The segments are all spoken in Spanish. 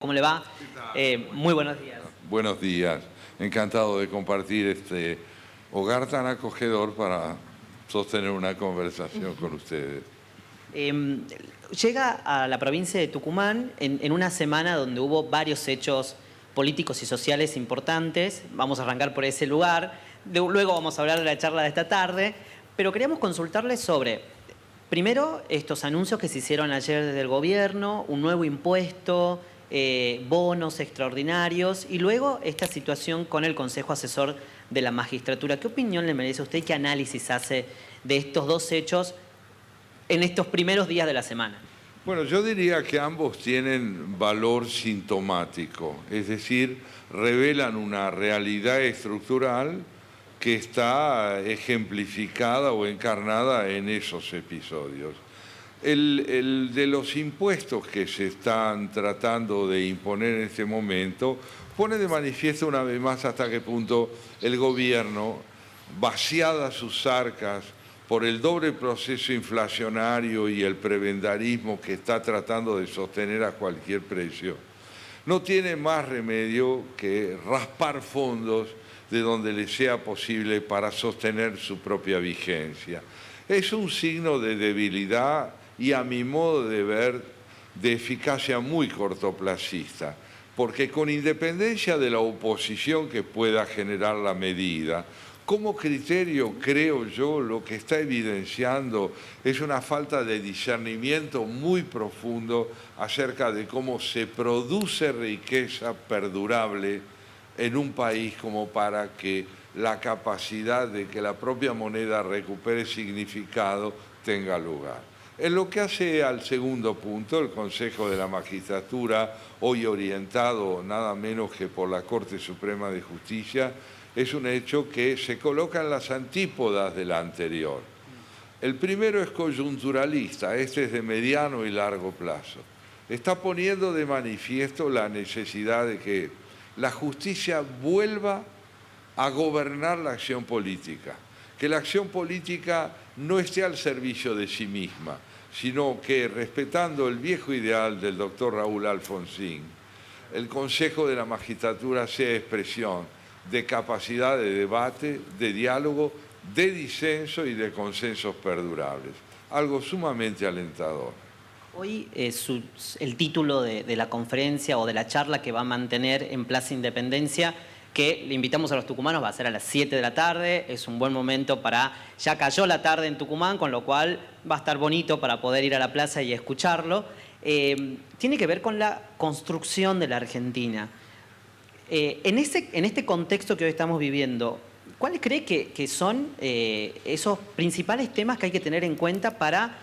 ¿Cómo le va? Muy buenos días. Buenos días, encantado de compartir este hogar tan acogedor para sostener una conversación con ustedes. Em, Llega a la provincia de Tucumán en una semana donde hubo varios hechos políticos y sociales importantes. Vamos a arrancar por ese lugar. Luego vamos a hablar de la charla de esta tarde. Pero queríamos consultarle sobre, primero, estos anuncios que se hicieron ayer desde el gobierno, un nuevo impuesto, bonos extraordinarios y luego esta situación con el Consejo Asesor de la Magistratura. ¿Qué opinión le merece a usted? ¿Qué análisis hace de estos dos hechos en estos primeros días de la semana? Bueno, yo diría que ambos tienen valor sintomático, es decir, revelan una realidad estructural que está ejemplificada o encarnada en esos episodios. El de los impuestos que se están tratando de imponer en este momento pone de manifiesto una vez más hasta qué punto el gobierno, vaciadas sus arcas por el doble proceso inflacionario y el prebendarismo que está tratando de sostener a cualquier precio, no tiene más remedio que raspar fondos de donde le sea posible para sostener su propia vigencia. Es un signo de debilidad y, a mi modo de ver, de eficacia muy cortoplacista, porque con independencia de la oposición que pueda generar la medida, como criterio, creo yo, lo que está evidenciando es una falta de discernimiento muy profundo acerca de cómo se produce riqueza perdurable en un país como para que la capacidad de que la propia moneda recupere significado tenga lugar. En lo que hace al segundo punto, el Consejo de la Magistratura, hoy orientado nada menos que por la Corte Suprema de Justicia, es un hecho que se coloca en las antípodas del anterior. El primero es coyunturalista, este es de mediano y largo plazo. Está poniendo de manifiesto la necesidad de que la justicia vuelva a gobernar la acción política, que la acción política no esté al servicio de sí misma, sino que, respetando el viejo ideal del doctor Raúl Alfonsín, el Consejo de la Magistratura sea expresión de capacidad de debate, de diálogo, de disenso y de consensos perdurables. Algo sumamente alentador. Hoy el título de la conferencia o de la charla que va a mantener en Plaza Independencia, que le invitamos a los tucumanos, va a ser a las 7 de la tarde. Es un buen momento ya cayó la tarde en Tucumán, con lo cual va a estar bonito para poder ir a la plaza y escucharlo. Tiene que ver con la construcción de la Argentina. En este contexto que hoy estamos viviendo, ¿cuáles cree que son esos principales temas que hay que tener en cuenta para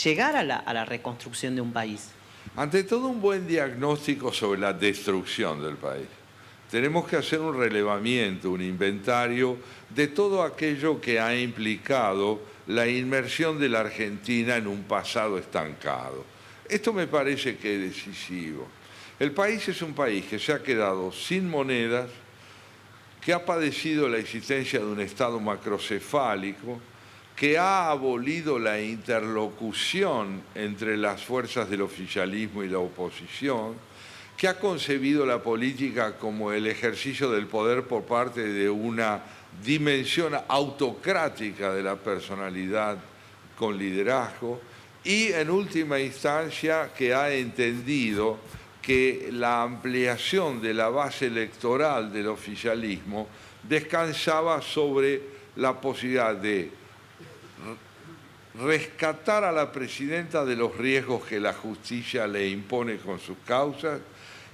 llegar a la reconstrucción de un país? Ante todo, un buen diagnóstico sobre la destrucción del país. Tenemos que hacer un relevamiento, un inventario de todo aquello que ha implicado la inmersión de la Argentina en un pasado estancado. Esto me parece que es decisivo. El país es un país que se ha quedado sin monedas, que ha padecido la existencia de un Estado macrocefálico, que ha abolido la interlocución entre las fuerzas del oficialismo y la oposición, que ha concebido la política como el ejercicio del poder por parte de una dimensión autocrática de la personalidad con liderazgo y, en última instancia, que ha entendido que la ampliación de la base electoral del oficialismo descansaba sobre la posibilidad de rescatar a la presidenta de los riesgos que la justicia le impone con sus causas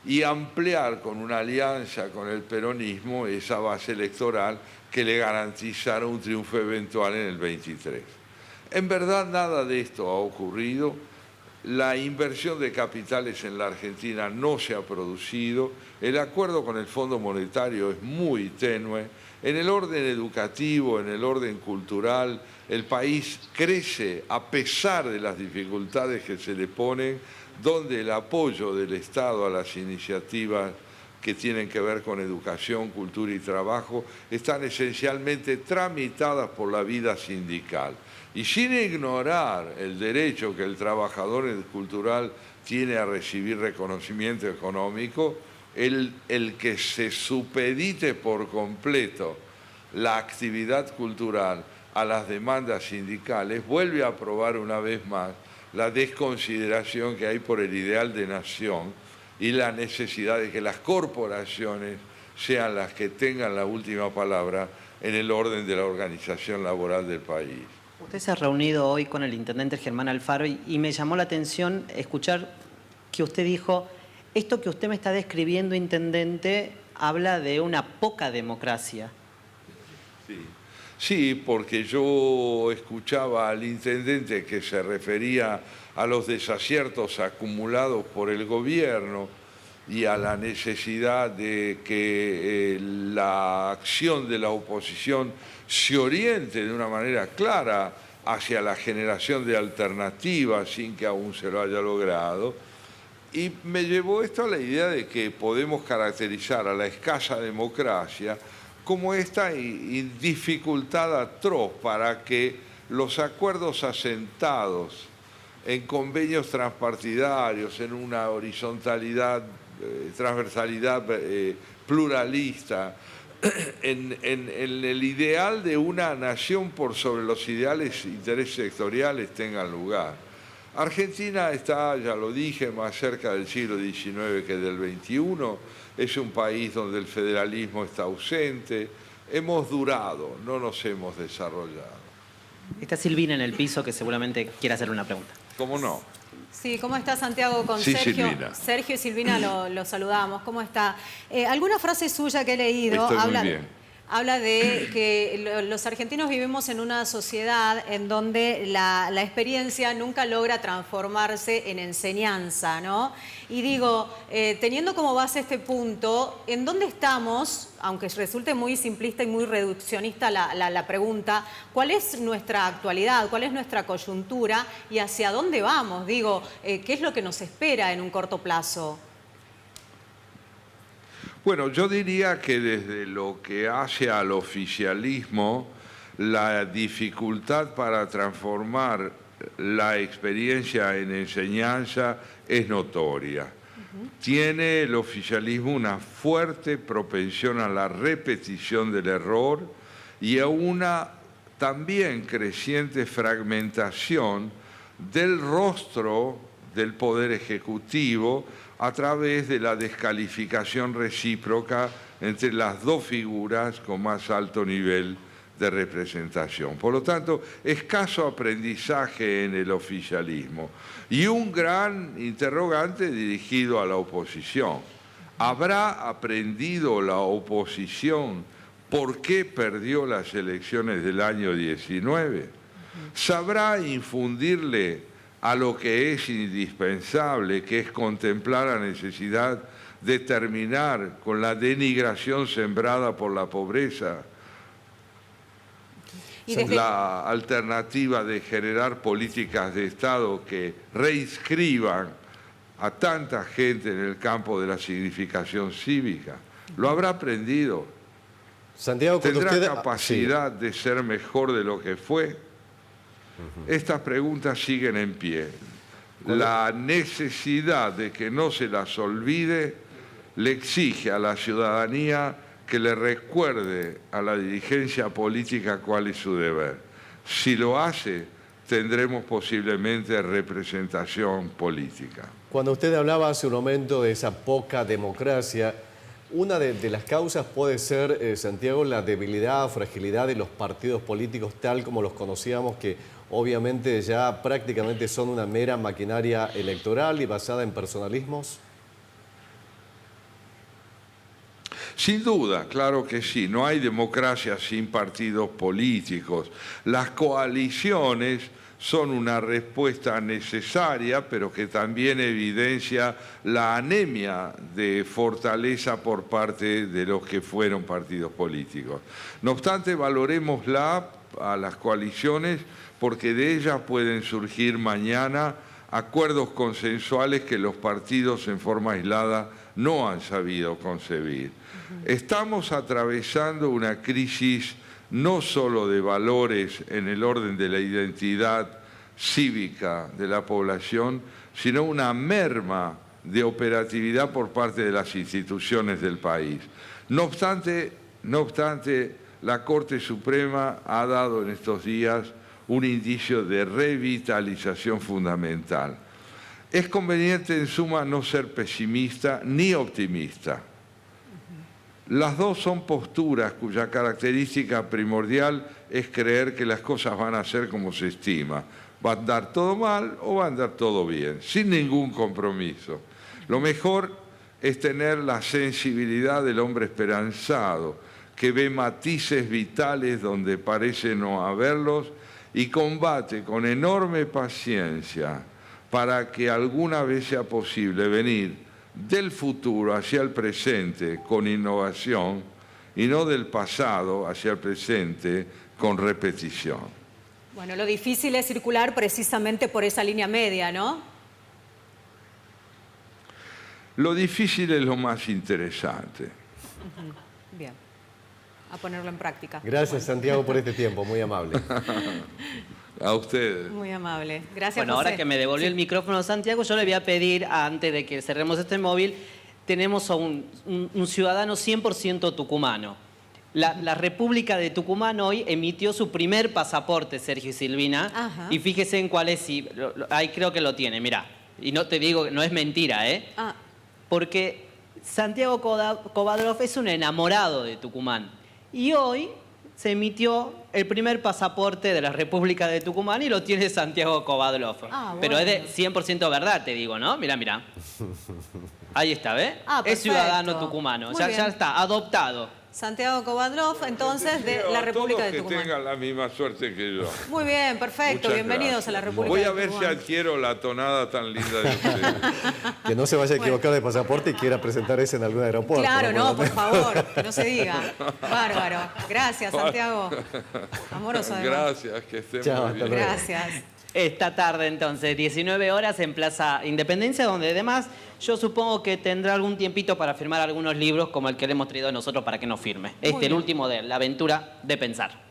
y ampliar con una alianza con el peronismo esa base electoral que le garantizara un triunfo eventual en el 23. En verdad, nada de esto ha ocurrido. La inversión de capitales en la Argentina no se ha producido, el acuerdo con el Fondo Monetario es muy tenue, en el orden educativo, en el orden cultural, el país crece a pesar de las dificultades que se le ponen, donde el apoyo del Estado a las iniciativas que tienen que ver con educación, cultura y trabajo están esencialmente tramitadas por la vida sindical. Y sin ignorar el derecho que el trabajador cultural tiene a recibir reconocimiento económico, el que se supedite por completo la actividad cultural a las demandas sindicales vuelve a probar una vez más la desconsideración que hay por el ideal de nación y la necesidad de que las corporaciones sean las que tengan la última palabra en el orden de la organización laboral del país. Usted se ha reunido hoy con el intendente Germán Alfaro y me llamó la atención escuchar que usted dijo, esto que usted me está describiendo, intendente, habla de una poca democracia. Sí, porque yo escuchaba al intendente que se refería a los desaciertos acumulados por el gobierno y a la necesidad de que la acción de la oposición se oriente de una manera clara hacia la generación de alternativas sin que aún se lo haya logrado. Y me llevó esto a la idea de que podemos caracterizar a la escasa democracia como esta dificultad atroz para que los acuerdos asentados en convenios transpartidarios, en una horizontalidad, transversalidad pluralista, en el ideal de una nación por sobre los ideales e intereses sectoriales tengan lugar. Argentina está, ya lo dije, más cerca del siglo XIX que del XXI, es un país donde el federalismo está ausente, hemos durado, no nos hemos desarrollado. Está Silvina en el piso que seguramente quiere hacer una pregunta. ¿Cómo no? Sí, ¿cómo está Santiago? Con Sí, Sergio. Silvina. Sergio y Silvina lo saludamos. ¿Cómo está? Alguna frase suya que he leído Estoy muy bien. habla de que los argentinos vivimos en una sociedad en donde la experiencia nunca logra transformarse en enseñanza, ¿no? Y digo, teniendo como base este punto, ¿en dónde estamos? Aunque resulte muy simplista y muy reduccionista la pregunta, ¿cuál es nuestra actualidad? ¿Cuál es nuestra coyuntura? ¿Y hacia dónde vamos? Digo, ¿qué es lo que nos espera en un corto plazo? Bueno, yo diría que desde lo que hace al oficialismo, la dificultad para transformar la experiencia en enseñanza es notoria. Tiene el oficialismo una fuerte propensión a la repetición del error y a una también creciente fragmentación del rostro del Poder Ejecutivo a través de la descalificación recíproca entre las dos figuras con más alto nivel de representación. Por lo tanto, escaso aprendizaje en el oficialismo y un gran interrogante dirigido a la oposición. ¿Habrá aprendido la oposición por qué perdió las elecciones del año 19? ¿Sabrá infundirle a lo que es indispensable, que es contemplar la necesidad de terminar con la denigración sembrada por la pobreza? La alternativa de generar políticas de Estado que reinscriban a tanta gente en el campo de la significación cívica. ¿Lo habrá aprendido? Santiago, ¿Tendrá capacidad de ser mejor de lo que fue? Estas preguntas siguen en pie. La necesidad de que no se las olvide le exige a la ciudadanía que le recuerde a la dirigencia política cuál es su deber. Si lo hace, tendremos posiblemente representación política. Cuando usted hablaba hace un momento de esa poca democracia, una de las causas puede ser, Santiago, la debilidad o fragilidad de los partidos políticos tal como los conocíamos, que obviamente ya prácticamente son una mera maquinaria electoral y basada en personalismos. Sin duda, claro que sí, no hay democracia sin partidos políticos. Las coaliciones son una respuesta necesaria, pero que también evidencia la anemia de fortaleza por parte de los que fueron partidos políticos. No obstante, valorémosla a las coaliciones porque de ellas pueden surgir mañana acuerdos consensuales que los partidos en forma aislada no han sabido concebir. Estamos atravesando una crisis no solo de valores en el orden de la identidad cívica de la población, sino una merma de operatividad por parte de las instituciones del país. No obstante, la Corte Suprema ha dado en estos días un indicio de revitalización fundamental. Es conveniente, en suma, no ser pesimista ni optimista. Las dos son posturas cuya característica primordial es creer que las cosas van a ser como se estima. Va a andar todo mal o va a andar todo bien, sin ningún compromiso. Lo mejor es tener la sensibilidad del hombre esperanzado, que ve matices vitales donde parece no haberlos y combate con enorme paciencia para que alguna vez sea posible venir del futuro hacia el presente con innovación y no del pasado hacia el presente con repetición. Bueno, lo difícil es circular precisamente por esa línea media, ¿no? Lo difícil es lo más interesante. Bien, a ponerlo en práctica. Gracias, Santiago, por este tiempo, muy amable. A ustedes. Muy amable. Gracias, Bueno, José. ahora que me devolvió el micrófono Santiago, yo le voy a pedir, antes de que cerremos este móvil, tenemos a un ciudadano 100% tucumano. La República de Tucumán hoy emitió su primer pasaporte, Sergio y Silvina. Ajá. Y fíjese en cuál es, ahí creo que lo tiene, mirá. Y no te digo, no es mentira, ¿eh? Ah, Porque Santiago Kovadlov es un enamorado de Tucumán. Y hoy se emitió el primer pasaporte de la República de Tucumán y lo tiene Santiago Kovadlov. Ah, Pero es de bueno. 100% verdad, te digo, ¿no? Mirá, mirá. Ahí está, ¿ves? Ah, es perfecto. ciudadano tucumano. Muy Ya bien. está, adoptado. Santiago Kovadlov, entonces, de Deseo la a República todos de que Tucumán. tengan la misma suerte que yo. Muy bien, perfecto. Muchas Bienvenidos gracias. a la República Voy de a ver si Tucumán. adquiero la tonada tan linda de ustedes. Que no se vaya a equivocar de pasaporte y quiera presentar ese en algún aeropuerto. Claro, no, por Por favor, que no se diga. Bárbaro. Gracias, Santiago. Amoroso, además. Gracias, que estén Chao, muy hasta bien. luego. Gracias. Esta tarde, entonces, 19 horas en Plaza Independencia, donde además yo supongo que tendrá algún tiempito para firmar algunos libros como el que le hemos traído nosotros para que nos firme. El bien. último de él, La aventura de pensar.